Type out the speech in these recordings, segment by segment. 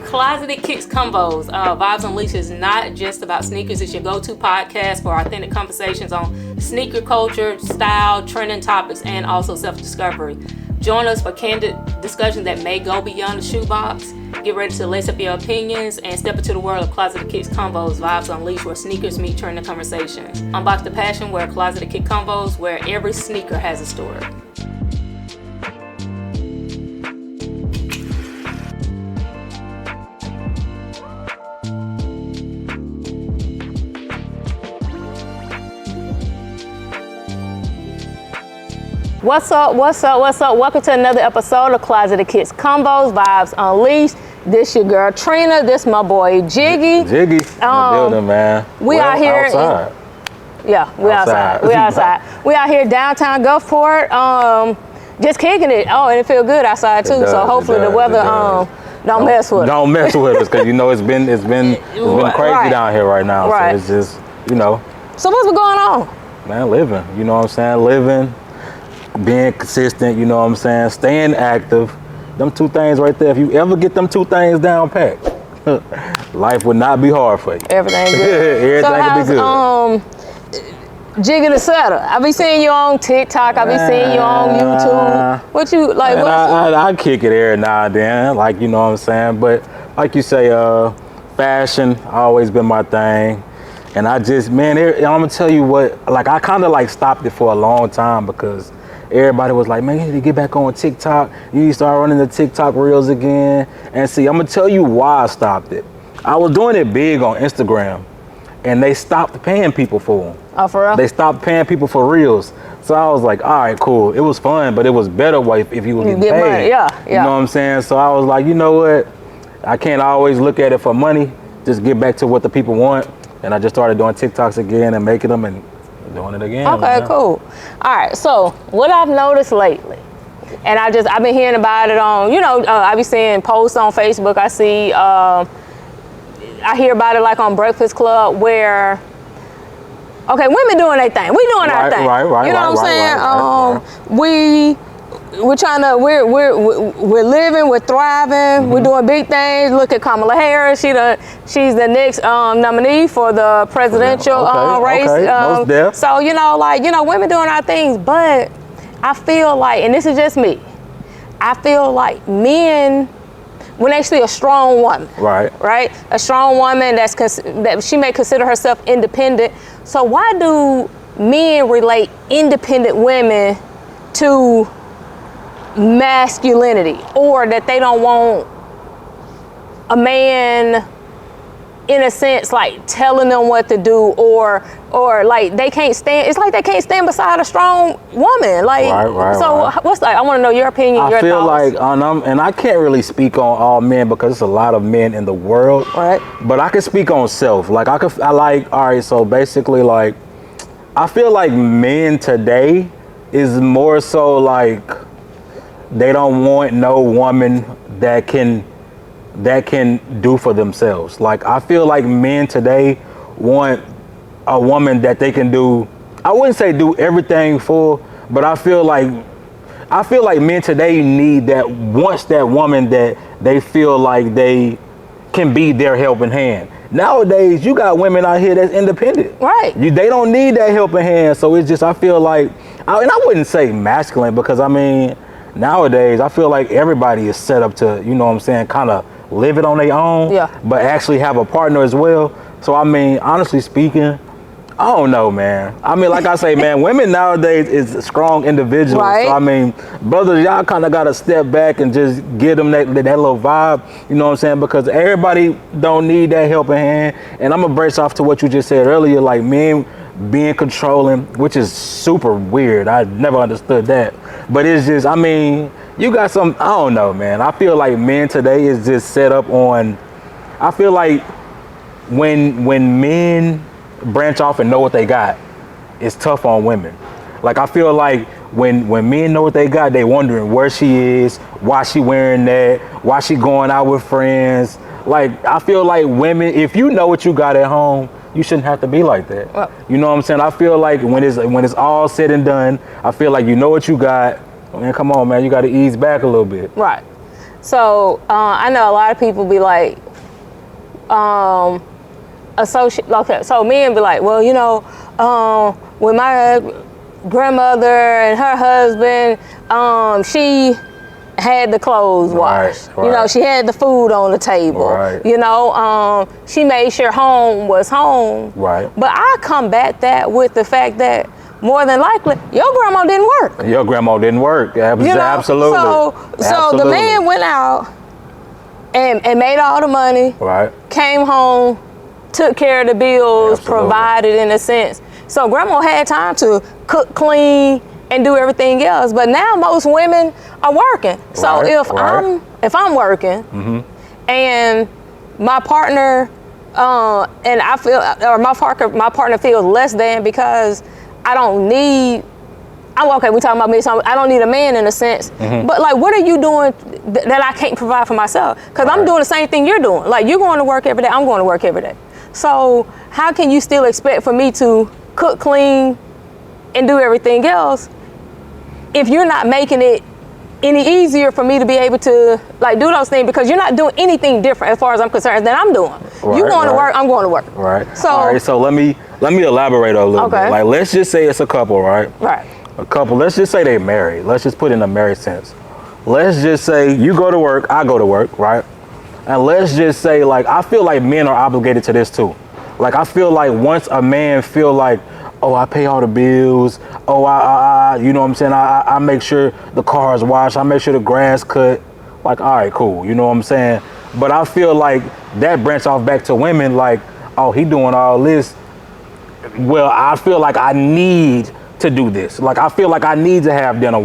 Closeted Kicks Combos. Vibes Unleashed is not just about sneakers. It's your go-to podcast for authentic conversations on sneaker culture, style, trending topics, and also self-discovery. Join us for candid discussions that may go beyond the shoebox. Get ready to lace up your opinions and step into the world of Closeted Kicks Combos, Vibes Unleashed, where sneakers meet trending conversation. Unbox the passion where Closeted Kick Combos, where every sneaker has a story. What's up? Welcome to another episode of Closeted Kicks Combos, Vibes Unleashed. This your girl Trina, this my boy Jiggy. In the building, man. We out here outside. We outside. We out here downtown Gulfport, just kicking it. Oh, and it feel good outside too. So hopefully the weather don't mess with us. Don't mess with us, because you know it's been crazy down here right now. So it's just, So what's been going on? Man, living. You know what I'm saying? Living. Being consistent, you know what I'm saying, staying active, them two things right there. If you ever get them two things down packed, life would not be hard for you. Everything good. Everything would be good. Jiggy the Setter. I be seeing you on TikTok. I be seeing you on YouTube. What you like? I kick it every now and then, like, you know what I'm saying. But like you say, fashion always been my thing. And I just, man, I'm gonna tell you what. Like, I kind of like stopped it for a long time because everybody was like, man, you need to get back on TikTok. You need to start running the TikTok reels again. And see, I'm gonna tell you why I stopped it. I was doing it big on Instagram, and they stopped paying people for them. Oh, for real? They stopped paying people for reels. So I was like, all right, cool. It was fun, but it was better if you were getting paid. Money. Yeah. You know what I'm saying? So I was like, you know what? I can't always look at it for money. Just get back to what the people want. And I just started doing TikToks again and making them and doing it again. Okay, man. Cool. All right, so what I've noticed lately, and I've been hearing about it on, I be seeing posts on Facebook. I see, I hear about it like on Breakfast Club where, okay, women doing their thing. We doing our thing. Right. You know what I'm saying? We're living, we're thriving, we're doing big things. Look at Kamala Harris. She's the next nominee for the presidential race. So women doing our things, but I feel like, and this is just me, I feel like men, when they see a strong woman, right, a strong woman that she may consider herself independent. So why do men relate independent women to masculinity, or that they don't want a man, in a sense, like telling them what to do, or like they can't stand? It's like they can't stand beside a strong woman. Like, what's like? I want to know your opinion. I feel like, and I can't really speak on all men because there's a lot of men in the world. Right. But I can speak on self. Like all right. So basically, like, I feel like men today is more so like, they don't want no woman that can do for themselves. Like, I feel like men today want a woman that they can do, I wouldn't say do everything for, but I feel like men today need that woman that they feel like they can be their helping hand. Nowadays, you got women out here that's independent. Right. They don't need that helping hand. So it's just, I feel like, and I wouldn't say masculine, because nowadays, I feel like everybody is set up to, you know what I'm saying, kind of live it on their own, but actually have a partner as well. So, honestly speaking, I don't know, man. Like I say, man, women nowadays is strong individuals. Right. So, brothers, y'all kind of got to step back and just give them that little vibe, you know what I'm saying? Because everybody don't need that helping hand. And I'm going to brace off to what you just said earlier, like men being controlling, which is super weird. I never understood that. But it's just, you got some, I don't know, man. I feel like men today is just set up on, I feel like when men branch off and know what they got, it's tough on women. Like, I feel like when men know what they got, they wondering where she is, why she wearing that, why she going out with friends. Like, I feel like women, if you know what you got at home, you shouldn't have to be like that. Well, you know what I'm saying? I feel like when it's all said and done, I feel like you know what you got. Man, come on, man, you got to ease back a little bit. Right. So I know a lot of people be like, associate. Okay, so men be like, well, you know, when my grandmother and her husband, she had the clothes washed. Right. You know, she had the food on the table. Right. You know, she made sure home was home. Right. But I combat that with the fact that more than likely, your grandma didn't work. Your grandma didn't work. Absolutely. So the man went out and made all the money. Right. Came home, took care of the bills, provided in a sense. So grandma had time to cook, clean, and do everything else. But now most women are working. So if I'm working and my partner and I feel, or my partner feels less than because I don't need, okay, we talking about me, so I don't need a man in a sense. But like, what are you doing that I can't provide for myself? Because I'm doing the same thing you're doing. Like, you're going to work every day, I'm going to work every day. So how can you still expect for me to cook, clean, and do everything else if you're not making it any easier for me to be able to like do those things, because you're not doing anything different as far as I'm concerned than I'm doing. You going to work, I'm going to work. Right. So all right, so let me elaborate a little bit. Like, let's just say it's a couple, right? Right. A couple, let's just say they married. Let's just put in a married sense. Let's just say you go to work, I go to work, right? And let's just say, like, I feel like men are obligated to this too. Like, I feel like once a man feel like, oh, I pay all the bills. Oh, I you know what I'm saying? I make sure the car is washed. I make sure the grass cut. Like, all right, cool. You know what I'm saying? But I feel like that branch off back to women, like, oh, he doing all this. Well, I feel like I need to do this. Like, I feel like I need to have dinner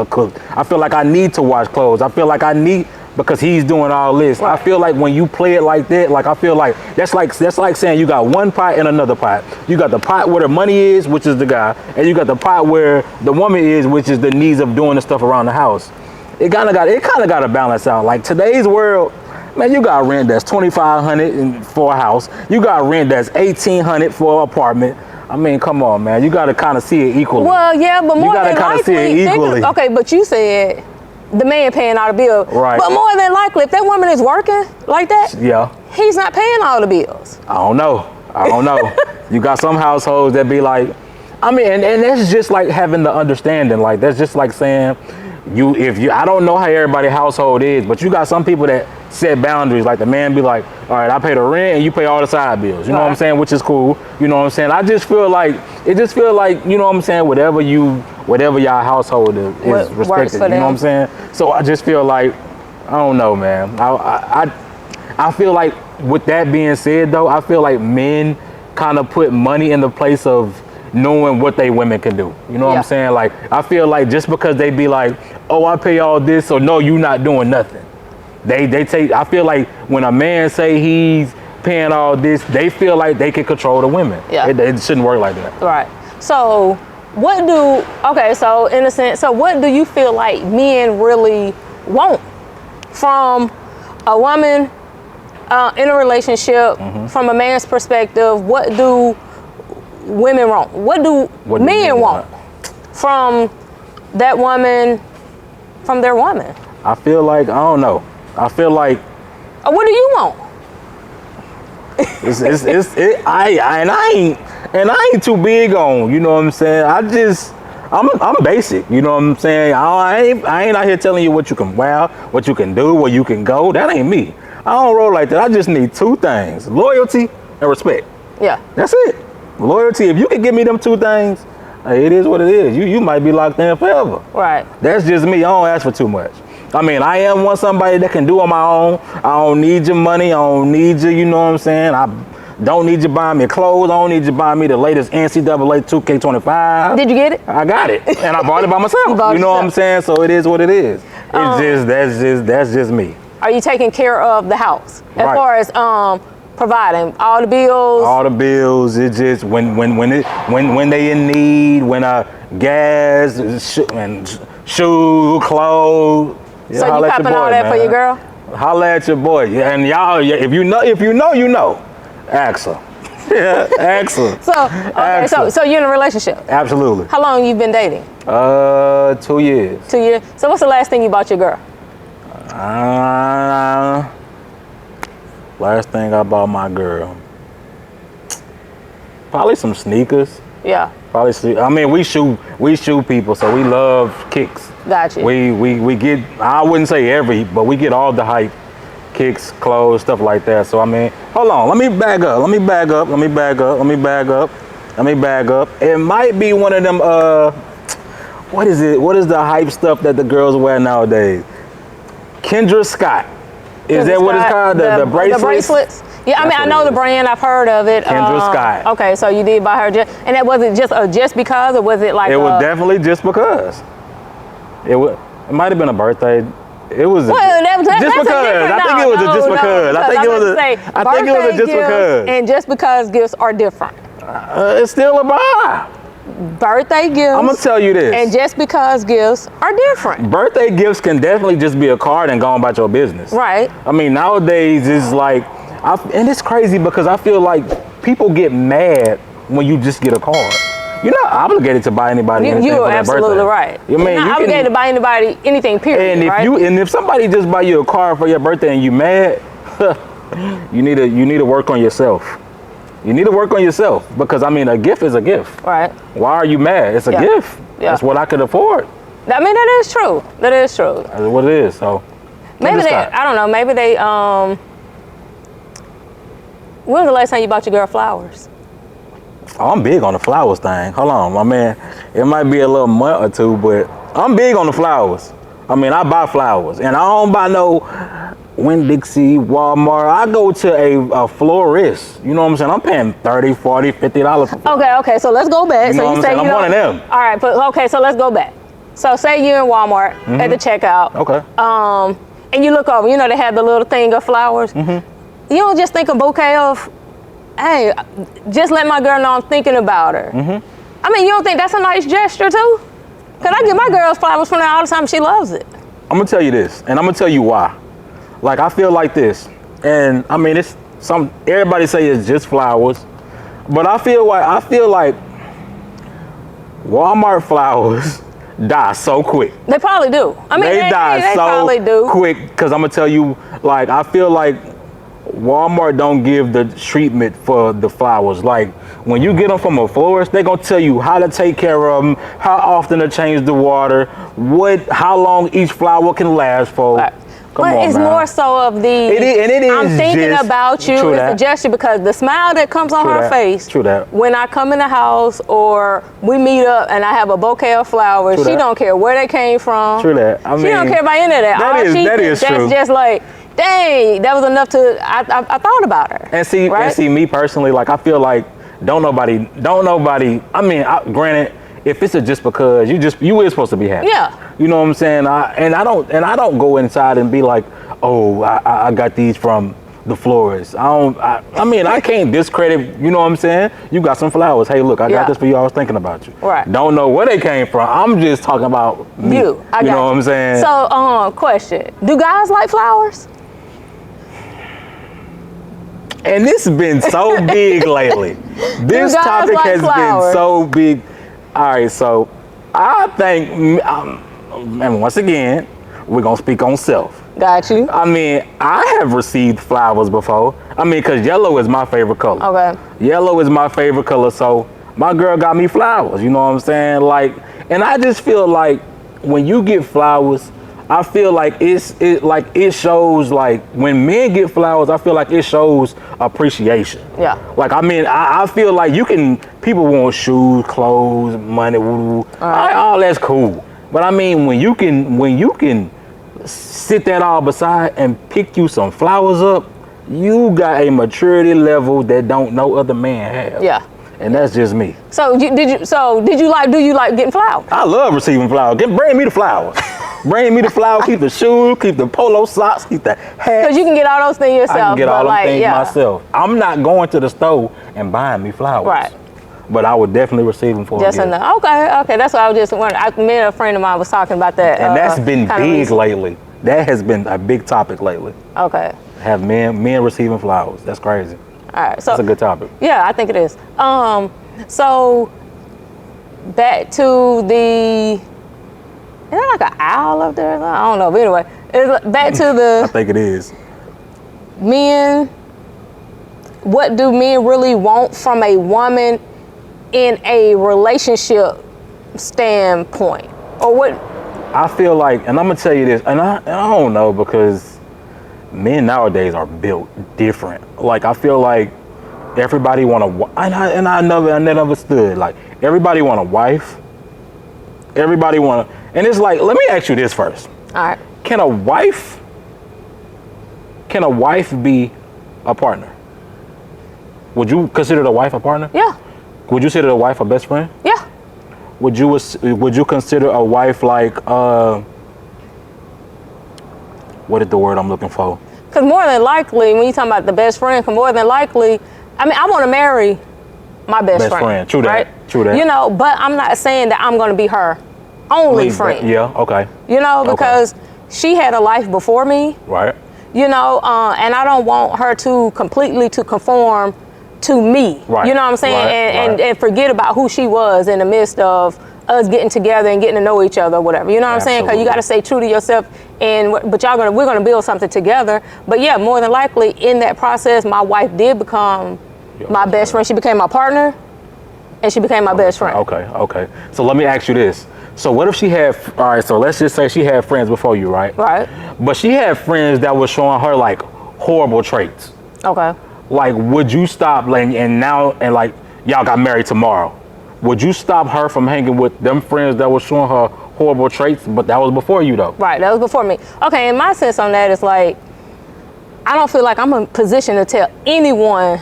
cooked. I feel like I need to wash clothes. I feel like I need, because he's doing all this. Right. I feel like when you play it like that, like, I feel like that's like saying you got one pot and another pot. You got the pot where the money is, which is the guy, and you got the pot where the woman is, which is the needs of doing the stuff around the house. It kind of got to balance out. Like, today's world, man, you got rent that's $2,500 for a house. You got rent that's $1,800 for an apartment. I mean, come on, man. You got to kind of see it equally. Well, yeah, but more than likely, okay, but you said the man paying all the bills. Right. But more than likely, if that woman is working like that, yeah, he's not paying all the bills. I don't know. You got some households that be like, I mean, and that's just like having the understanding. Like, that's just like saying, I don't know how everybody's household is, but you got some people that set boundaries. Like, the man be like, all right, I pay the rent and you pay all the side bills. You know what I'm saying? Which is cool. You know what I'm saying? I just feel like, you know what I'm saying? Whatever y'all household is respected. You know what I'm saying? So I just feel like, I don't know, man. I feel like, with that being said though, I feel like men kind of put money in the place of knowing what they women can do. You know what I'm saying? Like, I feel like just because they be like, oh, I pay all this, so no, you not doing nothing. They take, I feel like when a man say he's paying all this, they feel like they can control the women. Yeah. It shouldn't work like that. Right. So what in a sense, so what do you feel like men really want from a woman in a relationship, from a man's perspective? What do women want? What do men want from that woman, from their woman? I feel like, I don't know. I feel like. What do you want? I ain't too big on, you know what I'm saying? I'm basic, you know what I'm saying? I ain't out here telling you what you can wear, what you can do, where you can go. That ain't me. I don't roll like that. I just need two things: loyalty and respect. Yeah. That's it. Loyalty. If you can give me them two things, hey, it is what it is. You might be locked in forever. Right. That's just me. I don't ask for too much. I mean, I am somebody that can do on my own. I don't need your money. I don't need you, you know what I'm saying? I don't need you buying me clothes. I don't need you buying me the latest NCAA 2K25. Did you get it? I got it. And I bought it by myself. You know what I'm saying? So it is what it is. That's just me. Are you taking care of the house? As far as providing all the bills? All the bills. It's just when they in need, when gas, and shoe, clothes. Yeah, so you popping all that for your girl? Holla at your boy. And y'all, if you know, you know. Ask her. Yeah, ask her. So you're in a relationship? Absolutely. How long you been dating? 2 years. 2 years. So what's the last thing you bought your girl? Last thing I bought my girl, probably some sneakers. Yeah. Probably. I mean, we shoot people, so we love kicks. Gotcha. We get. I wouldn't say but we get all the hype, kicks, clothes, stuff like that. So I mean, hold on. Let me bag up. It might be one of them. What is it? What is the hype stuff that the girls wear nowadays? Kendra Scott. Is that what it's called? The bracelets? The bracelets? Yeah, I mean, I know the brand. I've heard of it. Kendra Scott. Okay, so you did buy her and that wasn't just because, or was it like? It was definitely just because. It might have been a birthday. It was just because. I think it was just because. I think it was a just because. And just because gifts are different. It's still a buy. Birthday gifts. I'm gonna tell you this. And just because gifts are different. Birthday gifts can definitely just be a card and go on about your business. Right. I mean, nowadays it's like, and it's crazy because I feel like people get mad when you just get a card. You're not obligated to buy anybody anything for their birthday. You're absolutely right. You're not obligated to buy anybody anything, period. And if somebody just buy you a card for your birthday and you mad, you need to work on yourself. You need to work on yourself because I mean, a gift is a gift. Right. Why are you mad? It's a gift. Yeah. That's what I could afford. I mean, that is true. That is true. That's what it is. So maybe I don't know. Maybe they. When was the last time you bought your girl flowers? Oh, I'm big on the flowers thing. Hold on, my man. It might be a little month or two, but I'm big on the flowers. I mean, I buy flowers, and I don't buy no Winn-Dixie, Walmart. I go to a florist. You know what I'm saying? I'm paying $30, $40, $50 for flowers. Okay. So let's go back. You know what I'm saying? I'm one of them. All right, but okay. So let's go back. So say you're in Walmart at the checkout. Okay. And you look over. You know they have the little thing of flowers. You don't just think a bouquet of, hey, just let my girl know I'm thinking about her. I mean, you don't think that's a nice gesture too? Because I give my girls flowers from there all the time. She loves it. I'm going to tell you this, and I'm going to tell you why. Like, I feel like this, and I mean, everybody say it's just flowers, but I feel like Walmart flowers die so quick. They probably do. I mean, they die so quick, because I'm going to tell you, like, I feel like Walmart don't give the treatment for the flowers. Like, when you get them from a florist, they're going to tell you how to take care of them, how often to change the water, how long each flower can last for. Right. But it's more so of I'm thinking about you. It's a gesture because the smile that comes on her face when I come in the house or we meet up and I have a bouquet of flowers, she don't care where they came from. True that. I mean, she don't care about any of that. That is true. That's just like, dang, that was enough to, I thought about her. And see, me personally, like, I feel like don't nobody, I mean, granted, if it's just because you is supposed to be happy. Yeah. You know what I'm saying? I don't go inside and be like, oh, I got these from the florist. I mean, I can't discredit, you know what I'm saying? You got some flowers. Hey, look, I got this for you. I was thinking about you. Right. Don't know where they came from. I'm just talking about me. You know what I'm saying? So, question. Do guys like flowers? And this has been so big lately. This topic has been so big. All right, so I think, and once again, we're going to speak on self. Got you. I mean, I have received flowers before. I mean, because yellow is my favorite color. Okay. Yellow is my favorite color, so my girl got me flowers, you know what I'm saying? Like, and I just feel like when you get flowers, I feel like it shows, like, when men get flowers, I feel like it shows appreciation. Yeah. Like, I mean, I feel like people want shoes, clothes, money, all that's cool. But I mean, when you can sit that all beside and pick you some flowers up, you got a maturity level that no other man have. Yeah. And that's just me. So do you like getting flowers? I love receiving flowers. Bring me the flowers. Bring me the flowers, keep the shoes, keep the polo socks, keep the hat. Because you can get all those things yourself. I can get all those things myself. I'm not going to the store and buying me flowers. Right. But I would definitely receive them for a gift. Enough. Okay. That's what I was just wondering. Me and a friend of mine was talking about that. And that's been big lately. That has been a big topic lately. Okay. Have men receiving flowers. That's crazy. All right. So that's a good topic. Yeah, I think it is. So back to the. Is there like an owl up there? I don't know. But anyway, Back to the. I think it is. Men, what do men really want from a woman in a relationship standpoint? Or what? I feel like, and I'm gonna tell you this, and I don't know, because men nowadays are built different. Like, I feel like everybody want a, and I never understood, like, everybody want a wife. Everybody want to, and it's like, let me ask you this first. All right. Can a wife be a partner? Would you consider the wife a partner? Yeah. Would you consider the wife a best friend? Yeah. Would you consider a wife like what is the word I'm looking for? Because more than likely, when you talk about the best friend, more than likely, I mean, I want to marry my best friend. True that. Right? True that. You know, but I'm not saying that I'm going to be her only friend. Yeah. Okay. You know, because she had a life before me. Right. You know, and I don't want her to completely to conform to me. Right. You know what I'm saying? Right. And forget about who she was in the midst of us getting together and getting to know each other or whatever. You know what I'm saying? Because you got to stay true to yourself. But we're gonna build something together. But yeah, more than likely in that process, my wife did become my best friend. She became my partner, and she became my best friend. Okay. So let me ask you this. So what if she had, all right, so let's just say she had friends before you, right? Right. But she had friends that were showing her like horrible traits. Okay. Like, would you stop, like, and like y'all got married tomorrow, would you stop her from hanging with them friends that were showing her horrible traits? But that was before you, though. Right, that was before me. Okay, and my sense on that is like, I don't feel like I'm in a position to tell anyone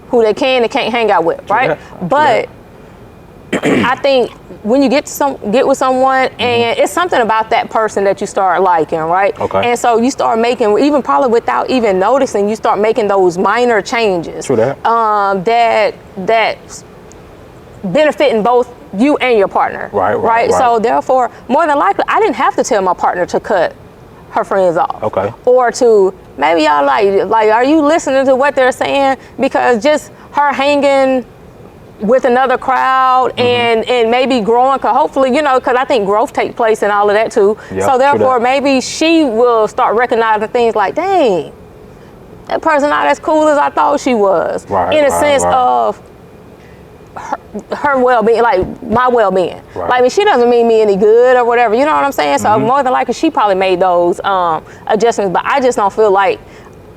who they can and can't hang out with, right? But I think when you get with someone, and it's something about that person that you start liking, right? Okay. And so you start making, even probably without even noticing, you start making those minor changes. True that. That benefiting both you and your partner. Right. So therefore, more than likely, I didn't have to tell my partner to cut her friends off. Okay. Or to, maybe y'all like, are you listening to what they're saying? Because just her hanging with another crowd and maybe growing, cause hopefully, you know, cause I think growth takes place in all of that too. Yep, so therefore maybe she will start recognizing things like, dang, that person not as cool as I thought she was. In a sense of her well-being, like my well-being. Like, I mean, she doesn't mean me any good or whatever, you know what I'm saying? So more than likely she probably made those adjustments, but I just don't feel like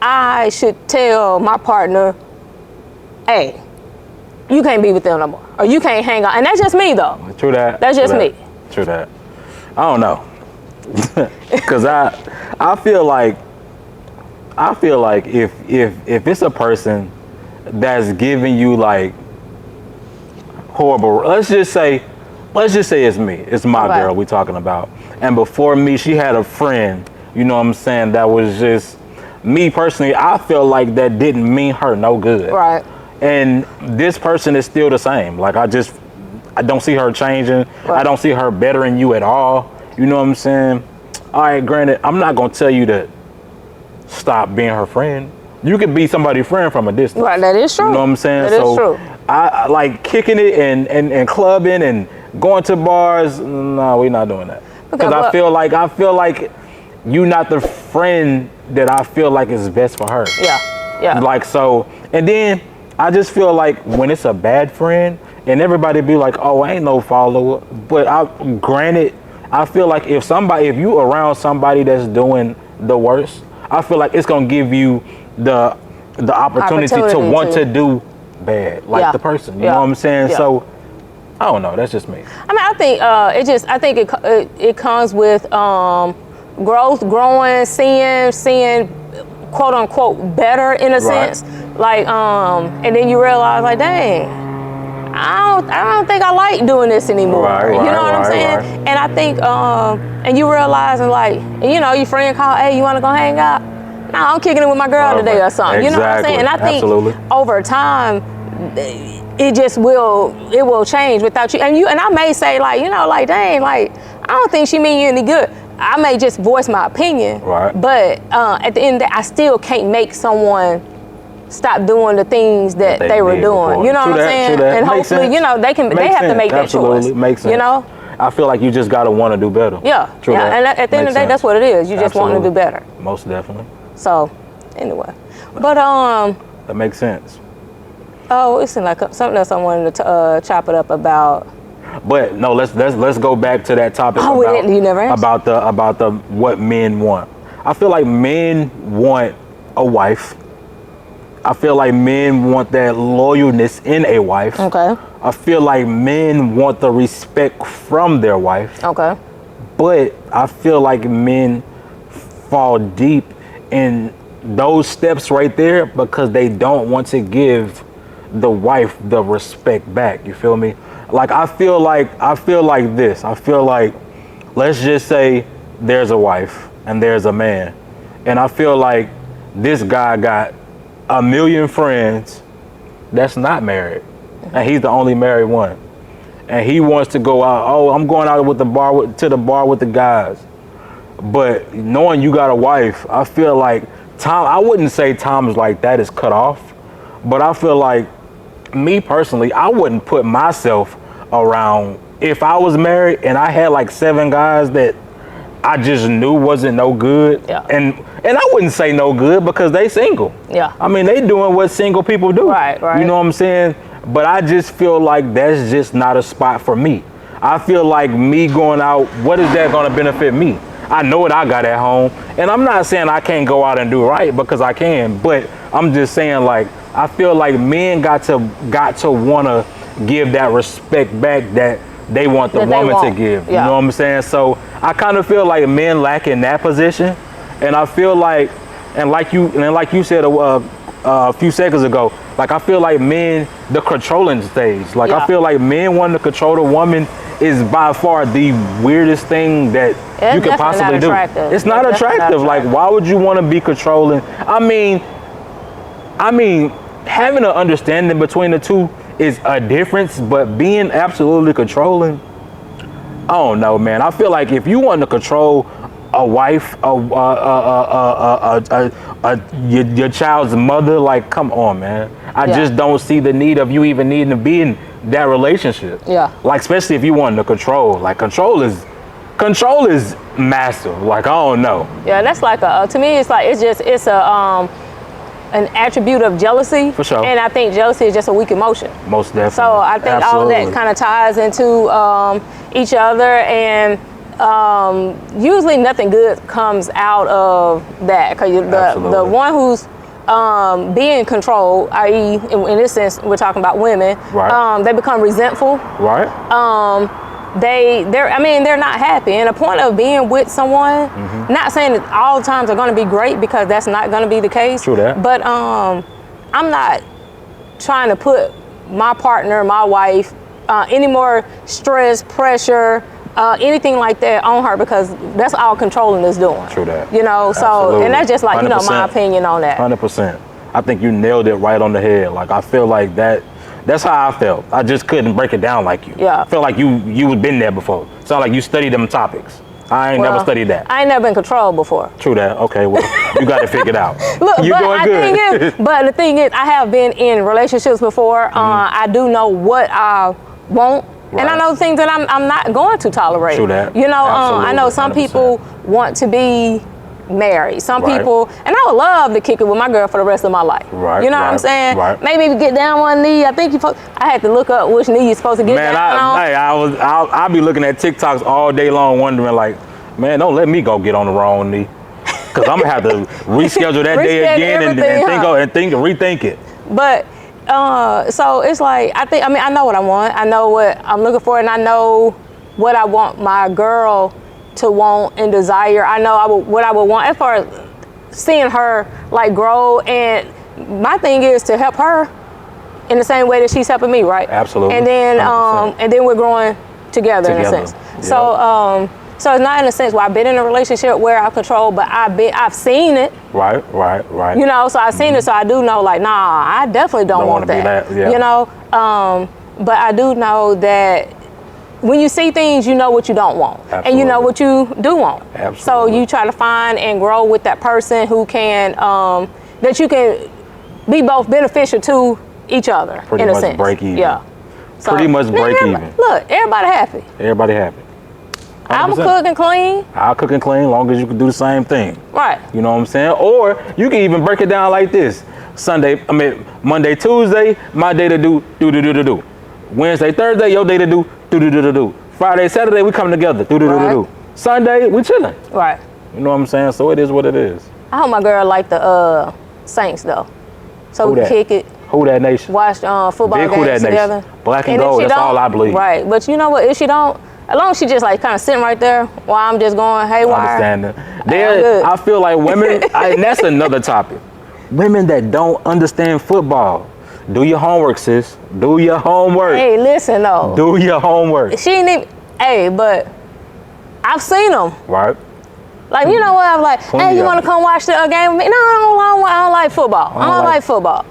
I should tell my partner, hey, you can't be with them no more, or you can't hang out. And that's just me, though. True that. That's just me. True that. I don't know, because I feel like if it's a person that's giving you like horrible, let's just say it's me. It's my girl we talking about. And before me, she had a friend. You know what I'm saying? That was just me personally. I feel like that didn't mean her no good. Right. And this person is still the same. Like, I don't see her changing. I don't see her bettering you at all. You know what I'm saying? All right, granted, I'm not going to tell you to stop being her friend. You could be somebody's friend from a distance. Right, that is true. You know what I'm saying? That is true. I like kicking it and clubbing and going to bars. No, we're not doing that. Because I feel like you're not the friend that I feel like is best for her. Yeah. Like, so, and then I just feel like when it's a bad friend, and everybody be like, oh, I ain't no follower. But granted, I feel like if you around somebody that's doing the worst, I feel like it's gonna give you the opportunity to want to do bad, like the person. You know what I'm saying? So I don't know. That's just me. I mean, I think it comes with growth, growing, seeing quote unquote better in a sense. Like, and then you realize, like, dang, I don't think I like doing this anymore. You know what I'm saying? And I think, and you realize, and like, you know, your friend call, hey, you want to go hang out? No, I'm kicking it with my girl today or something. You know what I'm saying? And I think over time, it will change without you. And I may say, like, you know, like, dang, like, I don't think she mean you any good. I may just voice my opinion. But at the end of the day, I still can't make someone stop doing the things that they were doing. Before. You know what I'm saying? And hopefully, you know, they have to make that choice. Makes sense. You know? I feel like you just gotta want to do better. Yeah. True. Yeah. And at the end of the day, that's what it is. You just want to do better. Most definitely. So, anyway, but that makes sense. Oh, it seemed like something else I wanted to chop it up about. But no, let's go back to that topic. Oh, you never asked? About the what men want. I feel like men want a wife. I feel like men want that loyalness in a wife. Okay. I feel like men want the respect from their wife. Okay. But I feel like men fall deep in those steps right there because they don't want to give the wife the respect back. You feel me? Like I feel like this. I feel like, let's just say there's a wife and there's a man, and I feel like this guy got a million friends that's not married, and he's the only married one, and he wants to go out. Oh, I'm going out to the bar with the guys, but knowing you got a wife, I feel like I wouldn't say times like that is cut off, but I feel like, me personally, I wouldn't put myself around if I was married and I had like 7 guys that I just knew wasn't no good. Yeah. And I wouldn't say no good because they single. Yeah. I mean, they doing what single people do. Right. You know what I'm saying? But I just feel like that's just not a spot for me. I feel like me going out, what is that going to benefit me? I know what I got at home, and I'm not saying I can't go out and do right because I can, but I'm just saying, like, I feel like men got to want to give that respect back that they want the woman to give. Yeah. You know what I'm saying? So I kind of feel like men lack in that position, and I feel like, and like you said a few seconds ago, like I feel like men, the controlling stage, like I feel like men wanting to control the woman is by far the weirdest thing that you could possibly do. It's not attractive. Like, why would you want to be controlling? I mean, having an understanding between the two is a difference, but being absolutely controlling, I don't know, man. I feel like if you want to control a wife, your child's mother, like, come on, man. I just don't see the need of you even needing to be in that relationship. Yeah. Like, especially if you want to control. Like, control is massive. Like, I don't know. Yeah, that's like to me, it's an attribute of jealousy. For sure. And I think jealousy is just a weak emotion. Most definitely. So I think all of that kind of ties into each other, and usually nothing good comes out of that, because the one who's being controlled, i.e. in this sense we're talking about women, right. They become resentful. Right. They're not happy. And the point of being with someone, not saying that all times are going to be great, because that's not going to be the case. True that. But I'm not trying to put my partner, my wife, any more stress, pressure, anything like that on her, because that's all controlling is doing. True that. You know, so, absolutely. And that's just like, 100%. My opinion on that. 100%. I think you nailed it right on the head. Like, I feel like that's how I felt. I just couldn't break it down like you. Yeah. I feel like you had been there before. Sound like you studied them topics. I ain't never studied that. I ain't never been controlled before. True that. Okay, well, you got to figure it out. Look, you're doing good. But the thing is, I have been in relationships before. I do know what I want. Right. And I know things that I'm not going to tolerate. True that. You know, I know some 100%. People want to be married. Some people, and I would love to kick it with my girl for the rest of my life. Right. You know what I'm saying? Right. Maybe get down one knee. I think I had to look up which knee you're supposed to get down on. I'll be looking at TikToks all day long, wondering, like, man, don't let me go get on the wrong knee, because I'm gonna have to reschedule that day again and rethink it. But so it's like, I know what I want. I know what I'm looking for, and I know what I want my girl to want and desire. I know what I would want as far as seeing her like grow, and my thing is to help her in the same way that she's helping me, right? Absolutely. And then we're growing together. In a sense. Yep. So it's not in a sense where I've been in a relationship where I control, but I've seen it. Right. You know, so I've seen it, so I do know, like, nah, I definitely don't want that. Yeah. You know, but I do know that when you see things, you know what you don't want. Absolutely. And you know what you do want. Absolutely. So you try to find and grow with that person who can, that you can be both beneficial to each other. Pretty in a sense. Break even. Yeah. So, pretty much break even. Look, everybody happy. Everybody happy. I'm cook and clean. I'll cook and clean, long as you can do the same thing. Right. You know what I'm saying? Or you can even break it down like this: Monday, Tuesday, my day to do. Wednesday, Thursday, your day to do. Friday, Saturday, we come together, do. Sunday, we chilling. Right. You know what I'm saying? So it is what it is. I hope my girl like the Saints though, so we can kick it. Who that nation? Watch football Big games together. Black and gold. That's all I believe. Right, but you know what? If she don't, as long as she just like kind of sitting right there while I'm just going haywire. I understand that. I feel like women, and that's another topic. Women that don't understand football. Do your homework, sis. Do your homework. Hey, listen though. Do your homework. She ain't even. Hey, but I've seen them. Right. Like, you know what? I'm like, hey, you want to come watch the game with me? No, I don't like football. I don't like football.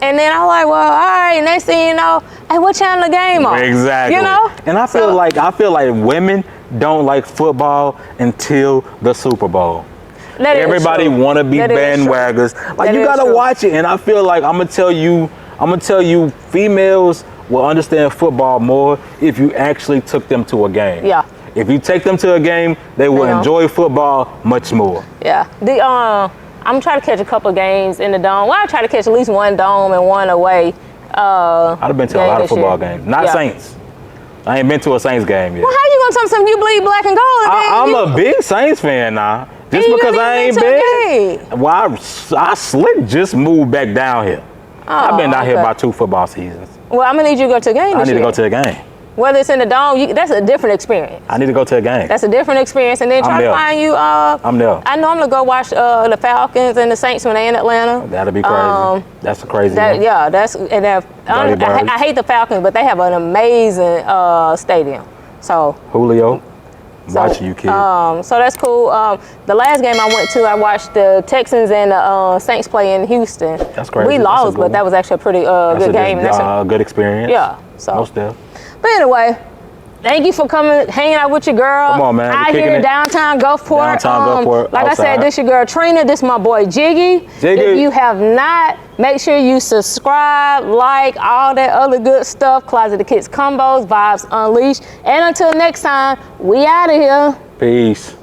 And then I'm like, well, all right. Next thing you know, hey, what channel the game on? Exactly. You know? And I feel like women don't like football until the Super Bowl. Everybody want to be bandwagons. Like, you gotta watch it. And I feel like I'm gonna tell you, females will understand football more if you actually took them to a game. Yeah. If you take them to a game, they will enjoy football much more. Yeah. I'm trying to catch a couple of games in the dome. Well, I try to catch at least one dome and one away. I've been to a lot of football games. Not Saints. I ain't been to a Saints game yet. Well, how you gonna tell me something? You bleed black and gold? I'm a big Saints fan now. Just because I ain't been. Well, I slick just moved back down here. I've been out here about 2 football seasons. Well, I'm gonna need you to go to a game. I need to go to a game. Whether it's in the dome, that's a different experience. I need to go to a game. That's a different experience. And then try to find you. I'm there. I normally go watch the Falcons and the Saints when they're in Atlanta. That'd be crazy. That's a crazy one. Yeah, I hate the Falcons, but they have an amazing stadium. So Julio, watching you, kid. So that's cool. The last game I went to, I watched the Texans and the Saints play in Houston. That's crazy. We lost, but that was actually a pretty good game. That's a good experience. Yeah. So. Most definitely. But anyway, thank you for coming, hanging out with your girl. Come on, man. Out here in downtown Gulfport. Like outside. I said, this your girl Trina. This my boy Jiggy. If you have not, make sure you subscribe, like, all that other good stuff. Closet of Kids combos, vibes unleashed. And until next time, we out of here. Peace.